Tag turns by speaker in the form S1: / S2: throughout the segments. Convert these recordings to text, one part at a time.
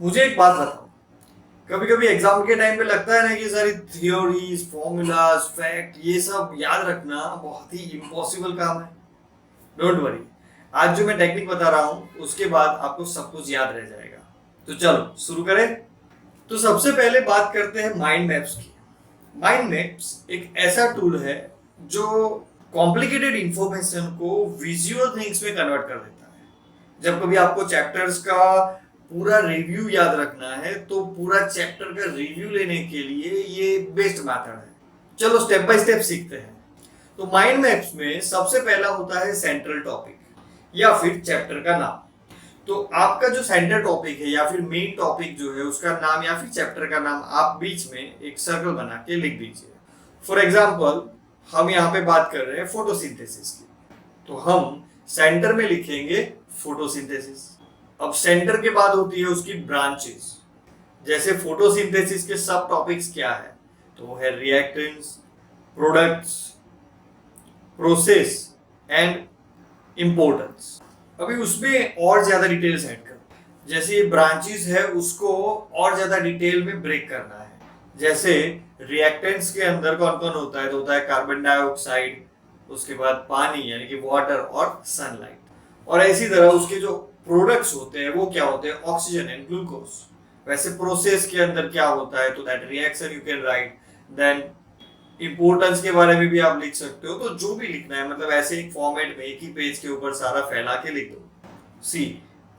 S1: मुझे एक बात बताओ, कभी कभी एग्जाम के टाइम पे लगता है ना कि सारी थियोरीज फॉर्मूलाज फैक्ट ये सब याद रखना बहुत ही इम्पॉसिबल काम है। डोंट वरी, आज जो मैं टेक्निक बता रहा हूँ उसके बाद आपको सब कुछ याद रह जाएगा। तो चलो शुरू करें। तो सबसे पहले बात करते हैं माइंड मैप्स की। माइंड मैप्स एक ऐसा टूल है जो कॉम्प्लिकेटेड इंफॉर्मेशन को विजुअल थिंग्स में कन्वर्ट कर देता है। जब कभी आपको चैप्टर्स का पूरा रिव्यू याद रखना है तो पूरा चैप्टर का रिव्यू लेने के लिए ये बेस्ट मेथड है। चलो स्टेप बाय स्टेप सीखते हैं। तो माइंड मैप्स में सबसे पहला होता है सेंट्रल टॉपिक या फिर चैप्टर का नाम। तो आपका जो सेंटर टॉपिक है या फिर मेन टॉपिक जो है उसका नाम या फिर चैप्टर का नाम आप बीच में एक सर्कल बना के लिख दीजिए। फॉर एग्जाम्पल हम यहाँ पे बात कर रहे हैं फोटोसिंथेसिस की, तो हम सेंटर में लिखेंगे फोटोसिंथेसिस। अब सेंटर के बाद होती है उसकी ब्रांचेस। जैसे फोटोसिंथेसिस के सब टॉपिक्स क्या है, तो वो है reactants, products, process and importance. अभी उसमें और ज्यादा डिटेल्स ऐड करो। जैसे ये ब्रांचेस है उसको और ज्यादा डिटेल में ब्रेक करना है। जैसे रिएक्टेंट्स के अंदर कौन कौन होता है, तो होता है कार्बन डाइऑक्साइड, उसके बाद पानी यानी कि वाटर और सनलाइट। और इसी तरह उसके जो प्रोडक्ट्स होते हैं वो क्या होते हैं, ऑक्सीजन एंड ग्लूकोज। वैसे प्रोसेस के अंदर क्या होता है, तो that reaction you can write. Then importance के बारे में भी आप लिख सकते हो। तो जो भी लिखना है मतलब ऐसे एक फॉर्मेट में एक ही पेज के ऊपर सारा फैला के लिख दो। सी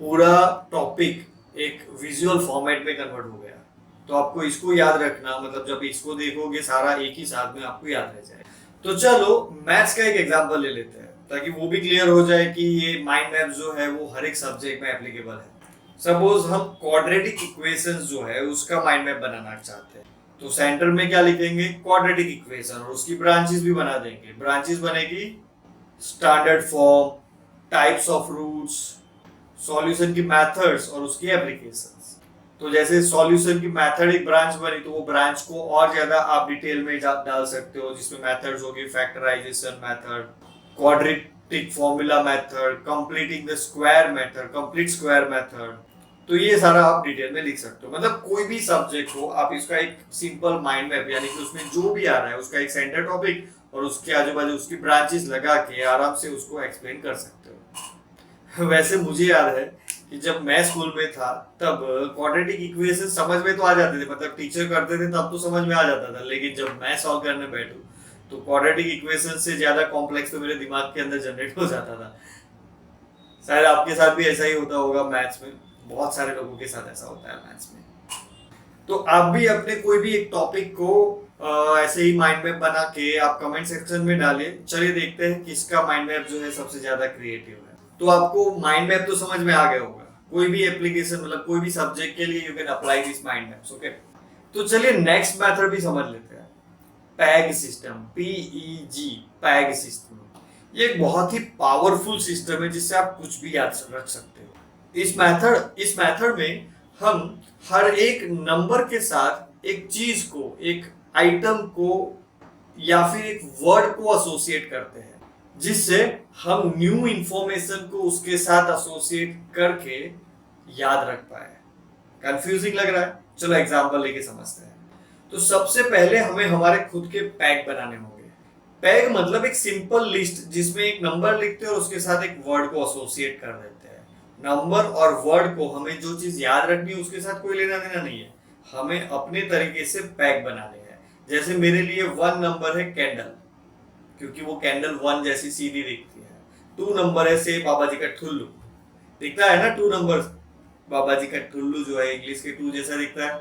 S1: पूरा टॉपिक एक विजुअल फॉर्मेट में कन्वर्ट हो गया। तो आपको इसको याद रखना, मतलब जब इसको देखोगे सारा एक ही साथ में आपको याद रह जाए। तो चलो मैथ्स का एक एग्जांपल ले लेते हैं ताकि वो भी क्लियर हो जाए कि ये माइंड मैप जो है वो हर एक सब्जेक्ट में एप्लीकेबल है। सपोज हम क्वाड्रेटिक इक्वेशंस जो है उसका माइंड मैप बनाना चाहते हैं, तो सेंटर में क्या लिखेंगे, क्वाड्रेटिक इक्वेशन, और उसकी ब्रांचेस भी बना देंगे। ब्रांचेस बनेगी standard form, types of roots, solution की मेथड्स और उसकी एप्लीकेशंस। तो जैसे सॉल्यूशन की मेथड एक ब्रांच बनी तो वो ब्रांच को और ज्यादा आप डिटेल में डाल सकते हो, जिसमें मेथड्स होगी factorisation method, quadratic formula method, completing the square method, complete square method. तो ये सारा आप डिटेल में लिख सकते हो। मतलब कोई भी सब्जेक्ट हो आप इसका एक सिंपल माइंड मैप यानी कि उसमें जो भी आ रहा है उसका एक सेंटर टॉपिक और उसके आजू बाजू उसकी ब्रांचेस लगा के आराम से उसको एक्सप्लेन कर सकते हो। वैसे मुझे याद है कि जब मैं स्कूल में था तब क्वाड्रेटिक इक्वेशन समझ में तो आ जाते थे, मतलब टीचर करते थे तब तो समझ में आ जाता था। लेकिन जब मैं सॉल्व करने बैठूं तो क्वाड्रेटिक इक्वेशन से ज्यादा कॉम्प्लेक्स तो मेरे दिमाग के अंदर जनरेट हो जाता था। शायद आपके साथ भी ऐसा ही होता होगा मैथ्स में, बहुत सारे लोगों के साथ ऐसा होता है मैथ्स में। तो आप भी अपने कोई भी एक टॉपिक को ऐसे ही माइंड मैप बना के आप कमेंट सेक्शन में डालिए। चलिए देखते हैं किसका माइंड मैप जो है सबसे ज्यादा क्रिएटिव है। तो आपको माइंड मैप तो समझ में आ गया होगा। कोई भी एप्लीकेशन मतलब कोई भी सब्जेक्ट के लिए you can apply this mind maps, okay. तो चलिए नेक्स्ट मेथड भी समझ लेते हैं, peg system, PEG, peg system. ये एक बहुत ही पावरफुल सिस्टम है जिससे आप कुछ भी याद रख सकते हो। इस मेथड में हम हर एक नंबर के साथ एक चीज को, एक आइटम को या फिर एक वर्ड को एसोसिएट करते हैं, जिससे हम न्यू इंफॉर्मेशन को उसके साथ एसोसिएट करके याद रख पाए। कंफ्यूजिंग लग रहा है? चलो एग्जांपल लेके समझते हैं। तो सबसे पहले हमें हमारे खुद के पैग बनाने होंगे। पैग मतलब एक सिंपल लिस्ट जिसमें एक नंबर लिखते हैं और उसके साथ एक वर्ड को एसोसिएट कर देते हैं। नंबर और वर्ड को हमें जो चीज याद रखनी है उसके साथ कोई लेना देना नहीं है, हमें अपने तरीके से पैग बनाने हैं। जैसे मेरे लिए 1 नंबर है कैंडल, क्योंकि वो कैंडल 1 जैसी सीधी दिखती है। 2 नंबर है से बाबा जी का ठुल्लू, दिखता है ना 2 नंबर, बाबा जी का ठुल्लू जो है इंग्लिश के 2 जैसा दिखता है।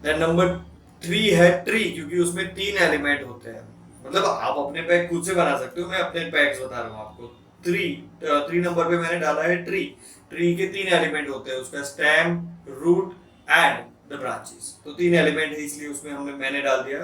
S1: देन नंबर 3 है ट्री, क्योंकि उसमें 3 एलिमेंट होते हैं। मतलब आप अपने पैग खुद से बना सकते हो, मैं अपने पैग्स बता रहा हूँ आपको। 3 नंबर पे मैंने डाला है ट्री। ट्री के 3 एलिमेंट होते हैं, उसका stem, root and the branches. तो 3 एलिमेंट है इसलिए उसमें मैंने डाल दिया,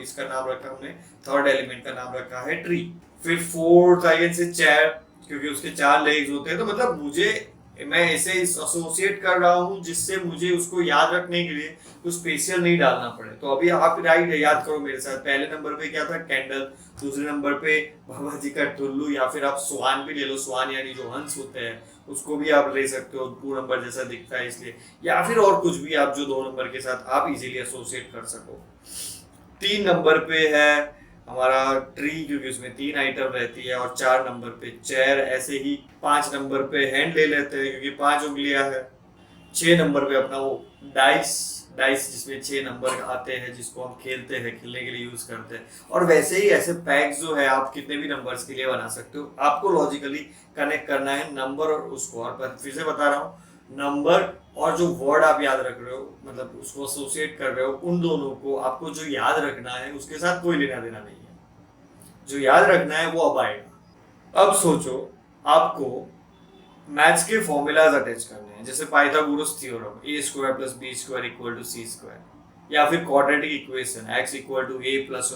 S1: इसका नाम रखा हमने, थर्ड एलिमेंट का नाम रखा है ट्री। फिर फोर्थ आइगन से चेयर, क्योंकि उसके 4 लेग्स होते हैं। तो मतलब मैं ऐसे एसोसिएट कर रहा हूँ जिससे मुझे उसको याद रखने के लिए कुछ स्पेशल नहीं डालना पड़े। तो अभी आप राइट याद करो मेरे साथ। पहले नंबर पे क्या था, कैंडल। दूसरे नंबर पे बाबा जी का ठुल्लू, या फिर आप स्वान भी ले लो, स्वान यानी जो हंस होते हैं उसको भी आप ले सकते हो, 2 नंबर जैसा दिखता है इसलिए, या फिर और कुछ भी आप जो 2 नंबर के साथ आप इजीली एसोसिएट कर सको। 3 नंबर पे है हमारा ट्री, क्योंकि उसमें 3 आइटम रहती है, और 4 नंबर पे चेयर। ऐसे ही 5 नंबर पे हैंड ले लेते हैं क्योंकि 5 उंगलियां है। 6 नंबर पे अपना वो डाइस, डाइस जिसमें 6 नंबर आते हैं, जिसको हम खेलते हैं, खेलने के लिए यूज करते हैं। और वैसे ही ऐसे पैक्स जो है आप कितने भी नंबर्स के लिए बना सकते हो। आपको लॉजिकली कनेक्ट करना है नंबर और उसको। और फिर से बता रहा हूँ, नंबर और जो वर्ड आप याद रख रहे हो, मतलब उसको एसोसिएट कर रहे हो, उन दोनों को आपको जो याद रखना है उसके साथ कोई लेना देना नहीं है। जो याद रखना है वो अब आएगा। अब सोचो, आपको मैथ्स के फॉर्मूलाज अटैच करने हैं, जैसे Pythagoras theorem, A square plus B square equal to C square, या फिर quadratic equation X equal to A plus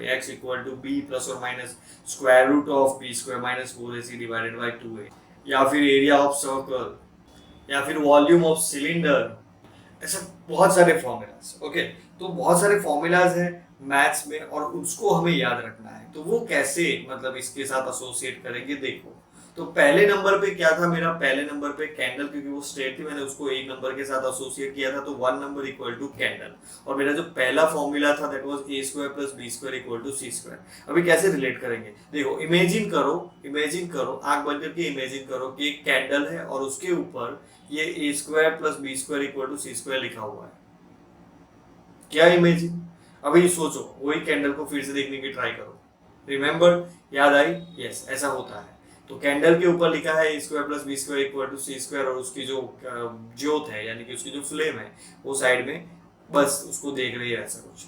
S1: X equal to B plus और minus square root of B square minus 4ac divided by 2a, या फिर area of circle, या फिर volume of cylinder. ऐसे बहुत सारे फॉर्मूलाज। ओके, तो बहुत सारे फॉर्मूलाज हैं मैथ्स में और उसको हमें याद रखना है। तो वो कैसे मतलब इसके साथ एसोसिएट करेंगे, देखो। तो पहले नंबर पे क्या था मेरा, पहले नंबर पे कैंडल, क्योंकि वो स्ट्रेट थी, मैंने उसको एक नंबर के साथ एसोसिएट किया था, तो 1 नंबर इक्वल टू कैंडल। और मेरा जो पहला फॉर्मूला था that was a square plus B square equal to C square. अभी कैसे रिलेट करेंगे, देखो, इमेजिन करो, आंख बंद करके इमेजिन करो कि एक कैंडल है और उसके ऊपर ये A square plus B square equal to C square लिखा हुआ है। क्या इमेजिन, अभी सोचो, वही कैंडल को फिर से देखने की ट्राई करो। रिमेंबर, याद आई? यस, ऐसा होता है। तो कैंडल के ऊपर लिखा है A square plus B square equal to C square, और उसकी जो ज्योत है यानी कि उसकी जो फ्लेम है वो साइड में बस उसको देख रही है, ऐसा कुछ।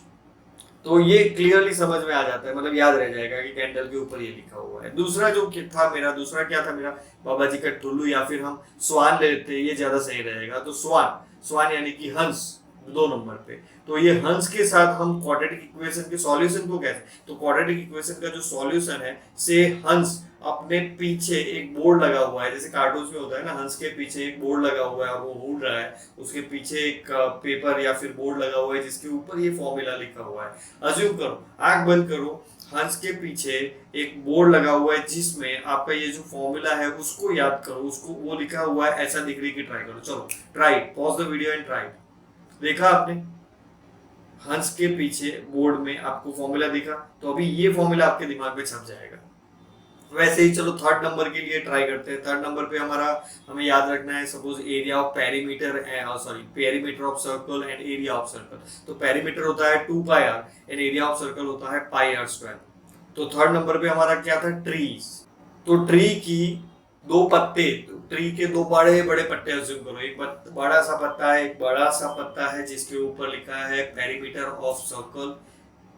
S1: तो ये क्लियरली समझ में आ जाता है, मतलब याद रह जाएगा कि कैंडल के ऊपर ये लिखा हुआ है। दूसरा जो था मेरा, दूसरा क्या था मेरा, बाबा जी का टुल्लू, या फिर हम स्वान ले लेते हैं, ये ज्यादा सही रहेगा। तो स्वान यानी कि हंस, 2 नंबर पे। तो ये हंस के साथ हम क्वाड्रेटिक इक्वेशन के सॉल्यूशन को कैसे, तो क्वाड्रेटिक इक्वेशन का जो सॉल्यूशन है, से हंस अपने पीछे एक बोर्ड लगा हुआ है, जैसे कार्टून्स में होता है ना, हंस के पीछे एक बोर्ड लगा हुआ है और वो उड़ रहा है, उसके पीछे एक पेपर या फिर बोर्ड लगा हुआ है जिसके ऊपर ये फॉर्मूला लिखा हुआ है। अज्यूम करो, आंख बंद करो, हंस के पीछे एक बोर्ड लगा हुआ है जिसमें आपका ये जो फॉर्मूला है उसको याद करो, उसको वो लिखा हुआ है, ऐसा दिखने की ट्राई करो। चलो try, pause the video and try. देखा आपने, हंस के पीछे बोर्ड में आपको फॉर्मूला दिखा, तो अभी ये फॉर्मूला आपके दिमाग में छप जाएगा। वैसे ही चलो थर्ड नंबर के लिए ट्राई करते हैं। थर्ड नंबर पे हमें याद रखना है, suppose area of perimeter of circle and area of circle. तो पेरीमीटर होता है 2 pi R and area of circle होता है पाई आर स्क्वायर। तो थर्ड नंबर पे हमारा क्या था, ट्रीज। तो ट्री की 2 पत्ते, ट्री के 2 बड़े बड़े पत्ते अज्यूम करो, एक बड़ा सा पत्ता है, एक बड़ा सा पत्ता है जिसके ऊपर लिखा है पेरीमीटर ऑफ सर्कल,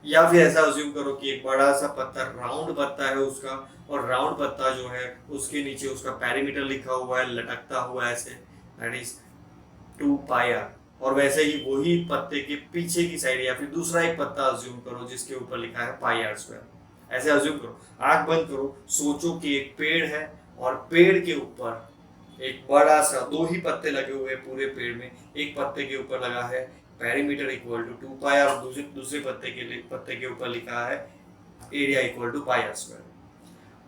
S1: या फिर ऐसा अज्यूम करो कि एक बड़ा सा पत्ता, राउंड पत्ता है उसका, और राउंड पत्ता जो है उसके नीचे उसका पेरीमीटर लिखा हुआ है लटकता हुआ ऐसे, दैट इज 2 पाई आर। और वैसे ही वही पत्ते के पीछे की साइड या फिर दूसरा एक पत्ता अज्यूम करो जिसके ऊपर लिखा है पाई आर स्क्वायर। ऐसे अज्यूम करो, आंख बंद करो, सोचो कि एक पेड़ है और पेड़ के ऊपर एक बड़ा सा, 2 ही पत्ते लगे हुए पूरे पेड़ में, एक पत्ते के ऊपर लगा है perimeter equal to 2 pi r, दूसरे पत्ते के ऊपर लिखा है area equal to pi are square.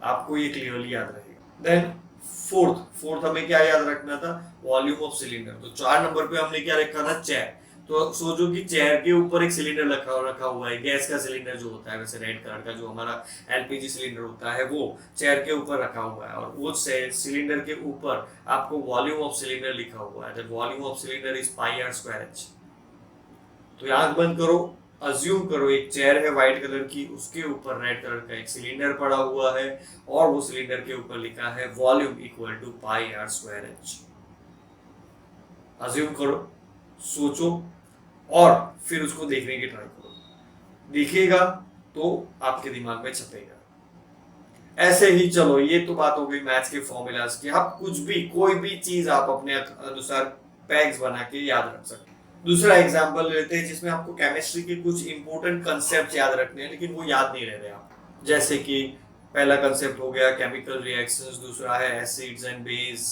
S1: आपको ये क्लियरली याद रहेगा। देन फोर्थ हमें क्या याद रखना था, वॉल्यूम ऑफ सिलेंडर। तो 4 नंबर पे हमने क्या रखा था, चेयर। तो सोचो कि चेयर के ऊपर एक सिलेंडर रखा हुआ है, गैस का सिलेंडर जो होता है, वैसे रेड कलर का जो हमारा एलपीजी सिलेंडर होता है, वो चेयर के ऊपर रखा हुआ है, और वो सिलेंडर के ऊपर आपको वॉल्यूम ऑफ सिलेंडर लिखा हुआ है। Volume of cylinder is pi are square h. तो आंख बंद करो, अज्यूम करो एक चेयर है व्हाइट कलर की, उसके ऊपर रेड कलर का एक सिलेंडर पड़ा हुआ है, और वो सिलेंडर के ऊपर लिखा है volume equal to pi are square h. Assume करो, सोचो, और फिर उसको देखने की ट्राई करो। दिखेगा तो आपके दिमाग में छपेगा। ऐसे ही चलो, ये तो बात हो गई मैथ्स के फॉर्मूलाज की। आप कुछ भी, कोई भी चीज आप अपने अनुसार पैक्स बना के याद रख सकते। दूसरा एग्जांपल लेते हैं जिसमें आपको केमिस्ट्री के कुछ इंपॉर्टेंट कंसेप्ट याद रखने हैं, लेकिन वो याद नहीं रह रहे आप। जैसे कि पहला कंसेप्ट हो गया केमिकल रिएक्शंस, दूसरा है acids and base,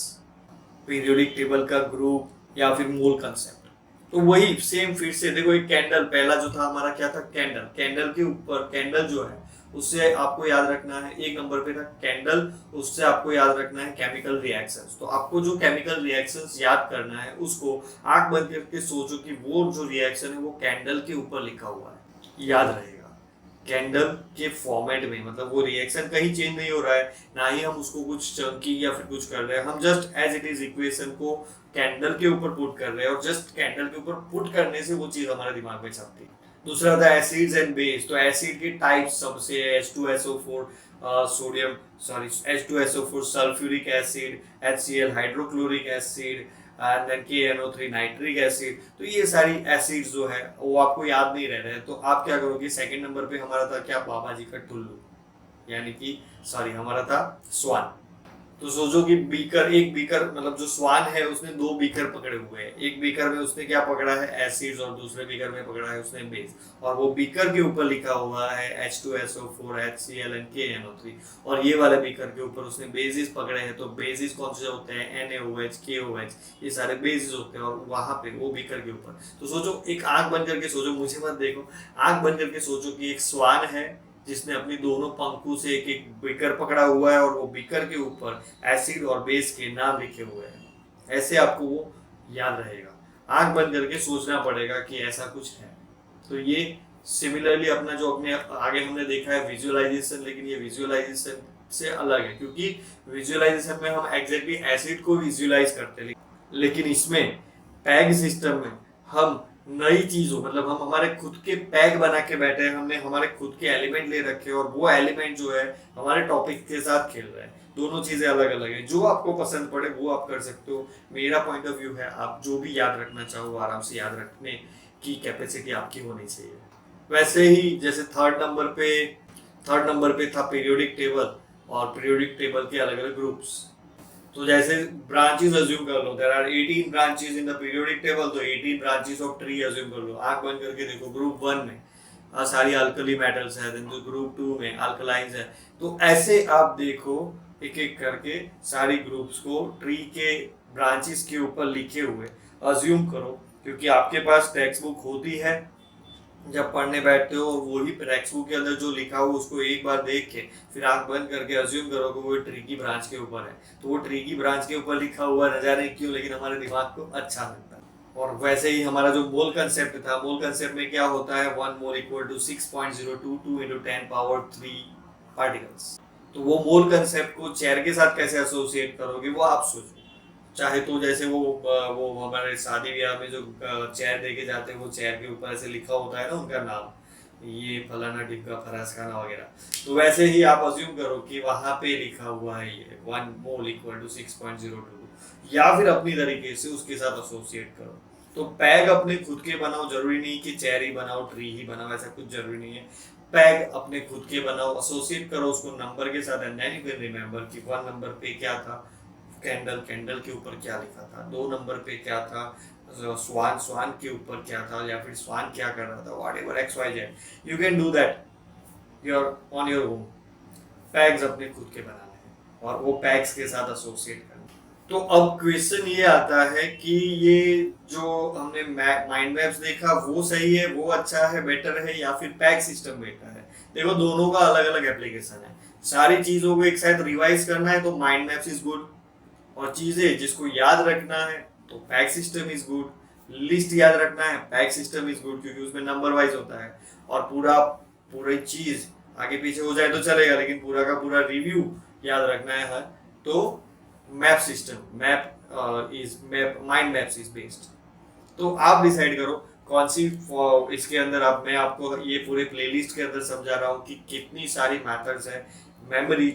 S1: periodic table का ग्रुप, या फिर मोल कंसेप्ट। तो वही सेम फिर से देखो, एक कैंडल, पहला जो था हमारा क्या था, कैंडल के ऊपर, कैंडल जो है उससे आपको याद रखना है। एक नंबर पे था कैंडल, उससे आपको याद रखना है केमिकल रिएक्शंस। तो आपको जो केमिकल रिएक्शंस याद करना है उसको आंख बंद करके सोचो कि वो जो रिएक्शन है वो कैंडल के ऊपर लिखा हुआ है, याद रहेगा कैंडल के फॉर्मेट में। मतलब वो रिएक्शन कहीं चेंज नहीं हो रहा है, ना ही हम उसको कुछ चंकी या फिर कुछ कर रहे हैं, हम just as it is equation को कैंडल के ऊपर पुट कर रहे हैं और जस्ट कैंडल के ऊपर पुट करने से वो चीज हमारे दिमाग में छपती है। दूसरा था एसिड्स एंड बेस। तो एसिड के टाइप्स सबसे H2SO4 sodium sorry H2SO4 sulphuric acid, HCl hydrochloric acid and then KNO3 nitric acid. तो ये सारी एसिड्स जो है वो आपको याद नहीं रह रहे हैं, तो आप क्या करोगे, सेकंड नंबर पे हमारा था क्या, बाबा जी का टुल्लू, यानी कि सॉरी हमारा था स्वान। तो सोचो कि बीकर, एक बीकर मतलब जो स्वान है उसने दो बीकर पकड़े हुए हैं, एक बीकर में उसने क्या पकड़ा है एसिड्स और दूसरे बीकर में पकड़ा है उसने बेस, और वो बीकर के ऊपर लिखा हुआ है H2SO4 HCl एंड KNO3, और ये वाले बीकर के ऊपर उसने बेसिस पकड़े हैं। तो बेसिस कौन से होते हैं, NaOH KOH, ये सारे बेसिस होते हैं, और वहां पे वो बीकर के ऊपर। तो सोचो, एक आंख बंद करके सोचो, मुझे मत देखो, आंख बंद करके सोचो कि एक स्वान है जिसने अपनी दोनों पंखों से एक एक बीकर पकड़ा हुआ है और वो बीकर के ऊपर एसिड और बेस के नाम लिखे हुए हैं। ऐसे आपको वो याद रहेगा, आंख बंद करके सोचना पड़ेगा कि ऐसा कुछ है। तो ये सिमिलरली अपना जो अपने आगे हमने देखा है विजुअलाइजेशन, लेकिन ये विजुअलाइजेशन से अलग है, क्योंकि विजुअलाइजेशन में हम एग्जैक्टली एसिड को विजुअलाइज करते हैं, लेकिन इसमें पैग सिस्टम में हम नई चीजों, मतलब हम हमारे खुद के पैग बना के बैठे हैं, हमने हमारे खुद के एलिमेंट ले रखे हैं और वो एलिमेंट जो है हमारे टॉपिक के साथ खेल रहे हैं। दोनों चीजें अलग अलग है, जो आपको पसंद पड़े वो आप कर सकते हो। मेरा पॉइंट ऑफ व्यू है, आप जो भी याद रखना चाहो आराम से याद रखने की कैपेसिटी आपकी होनी चाहिए। वैसे ही जैसे थर्ड नंबर पे था पीरियोडिक टेबल, और पीरियोडिक टेबल के अलग अलग ग्रुप्स। तो जैसे ब्रांचेस अज्यूम कर लो, there are 18 branches in the periodic table, तो 18 ब्रांचेस ऑफ ट्री अज्यूम कर लो। आंख बंद करके देखो, ग्रुप 1 में सारी अल्कली मेटल्स है, देन ग्रुप 2 में अल्कलाइंस है। तो ऐसे आप देखो एक एक करके सारी ग्रुप्स को ट्री के ब्रांचेस के ऊपर लिखे हुए अज्यूम करो, क्योंकि आपके पास टेक्स्ट बुक होती है, जब पढ़ने बैठते हो वही टेक्स्ट बुक के अंदर जो लिखा हो उसको एक बार देख के फिर आंख बंद करके अज्यूम करो कि वो ट्री की ब्रांच के ऊपर है। तो वो ट्री की ब्रांच के ऊपर लिखा हुआ न जाने क्यों, लेकिन हमारे दिमाग को अच्छा लगता है। और वैसे ही हमारा जो मोल कंसेप्ट था, मोल कंसेप्ट में क्या होता है, 1 mole equal to 6.022 into 10 power 3 particles. तो वो मोल कंसेप्ट को चेयर के साथ कैसे एसोसिएट करोगे वो आप सोचो। चाहे तो जैसे वो हमारे शादी ब्याह में जो चेयर देके जाते हैं, वो चेयर के ऊपर ऐसे लिखा होता है ना उनका नाम, ये फलाना टिक्का फराज खाना वगैरह। तो वैसे ही आप अज्यूम करो कि वहां पे लिखा हुआ है ये 1 मोल इक्वल टू 6.02, या फिर अपनी तरीके से उसके साथ एसोसिएट करो। तो पैग अपने खुद के बनाओ, जरूरी नहीं कि चेयर ही बनाओ ट्री ही बनाओ, ऐसा कुछ जरूरी नहीं है। पैग अपने खुद के बनाओ, एसोसिएट करो उसको नंबर के साथ, and then you can remember कि 1 नंबर पे क्या था कैंडल, कैंडल के ऊपर क्या लिखा था, 2 नंबर पे क्या था स्वान, स्वान के ऊपर क्या था, या फिर स्वान क्या कर रहा था, whatever XYZ you can do that your on your own. पैग्स अपने खुद के बनाने हैं और वो पैग्स के साथ एसोसिएट करना। तो अब क्वेश्चन ये आता है कि ये जो हमने माइंड मैप्स देखा वो सही है, वो अच्छा है, बेटर है, या फिर पैग सिस्टम बेटर है। देखो दोनों का अलग अलग एप्लीकेशन है। सारी चीजों को एक साथ रिवाइज करना है तो माइंड मैप्स इज गुड, और चीजें जिसको याद रखना है तो peg system is good, list याद रखना है पैग सिस्टम इज गुड, क्योंकि उसमें नंबर वाइज होता है, और पूरी चीज आगे पीछे हो जाए तो चलेगा, लेकिन पूरा का पूरा रिव्यू याद रखना है तो map system, mind maps is based. तो आप डिसाइड करो कौन सी इसके अंदर मैं आपको ये पूरे प्लेलिस्ट के अंदर समझा रहा हूँ कि कितनी सारी मेथड्स है, मेमोरी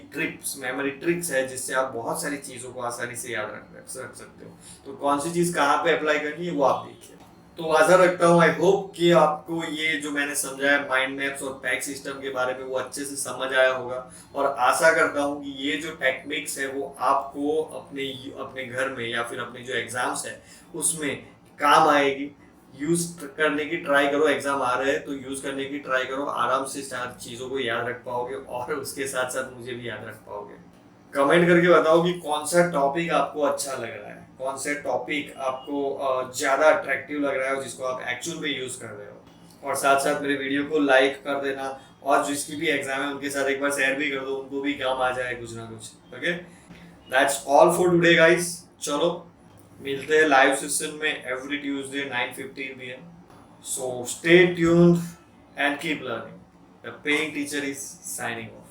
S1: ट्रिक्स है, जिससे आप बहुत सारी चीजों को आसानी से याद रख सकते हो। तो कौन सी चीज कहाँ पे अप्लाई करनी है वो आप देखिए। तो आशा रखता हूँ, आई होप कि आपको ये जो मैंने समझाया माइंड मैप्स और पैग सिस्टम के बारे में वो अच्छे से समझ आया होगा, और आशा करता हूँ कि ये जो टेक्निक्स है वो आपको अपने घर में या फिर अपने जो एग्जाम्स है उसमें काम आएगी। यूज करने की ट्राई करो, एग्जाम आ रहे हैं तो यूज करने की ट्राई करो, आराम से सारी चीजों को याद रख पाओगे और उसके साथ साथ मुझे भी याद रख पाओगे। कमेंट करके बताओ कि कौन सा टॉपिक आपको अच्छा लग रहा है, कौन सा टॉपिक आपको ज्यादा अट्रैक्टिव लग रहा है जिसको आप एक्चुअल में यूज कर रहे हो, और साथ साथ मेरे वीडियो को लाइक कर देना और जिसकी भी एग्जाम है उनके साथ एक बार शेयर भी कर दो, उनको भी काम आ जाए कुछ ना कुछ। Okay, that's all for today guys. चलो मिलते हैं लाइव सेशन में every Tuesday 9:15 PM। So stay tuned and keep learning. The paying teacher is signing off.